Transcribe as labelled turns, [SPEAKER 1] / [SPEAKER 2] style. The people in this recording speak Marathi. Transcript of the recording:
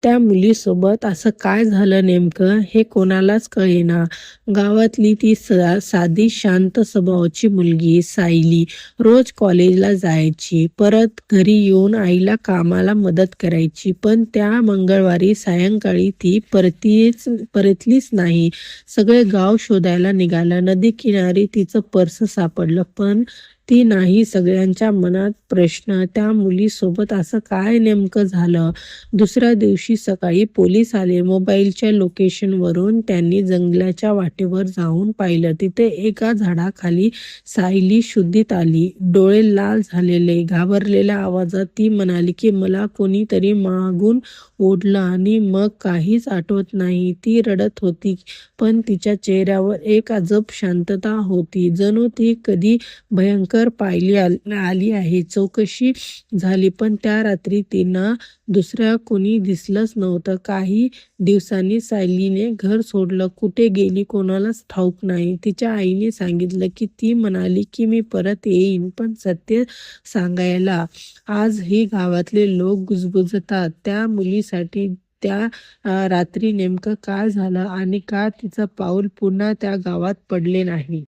[SPEAKER 1] त्या मुलीसोबत असं काय झालं नेमकं हे कोणालाच कळेना. गावातली ती साधी शांत स्वभावाची मुलगी सायली रोज कॉलेजला जायची, परत घरी येऊन आईला कामाला मदत करायची. पण त्या मंगळवारी सायंकाळी ती परतलीच नाही. सगळे गाव शोधायला निघालं. नदीकिनारी तिचं पर्स सापडलं, पण ती नाही. सगळ्यांच्या मनात प्रश्न, त्या मुलीसोबत असं काय नेमकं झालं? दुसऱ्या दिवशी सकाळी पोलीस आले. मोबाईलच्या लोकेशनवरून त्यांनी जंगलाच्या वाटेवर जाऊन पाहिलं. तिथे एका झाडाखाली सायली शुद्धीत आली. डोळे लाल झालेले. घाबरलेल्या आवाजात ती म्हणाली की मला कोणीतरी मागून ओढलं आणि मग काहीच आठवत नाही. ती रडत होती, पण तिच्या चेहऱ्यावर एक अजब शांतता होती, जणू ती कधी भयंकर पाहिली आली आहे. चौकशी झाली, पण त्या रात्री तिला दुसऱ्या कोणी दिसलंच नव्हतं. काही दिवसांनी सायलीने घर सोडलं. कुठे गेली कोणालाच ठाऊक नाही. तिच्या आईने सांगितलं की ती म्हणाली की मी परत येईन, पण सत्य सांगायला आजही गावातले लोक गुजबुजतात त्या मुलीसाठी. त्या रात्री नेमकं काय झालं आणि का तिचं पाऊल पुन्हा त्या गावात पडले नाही.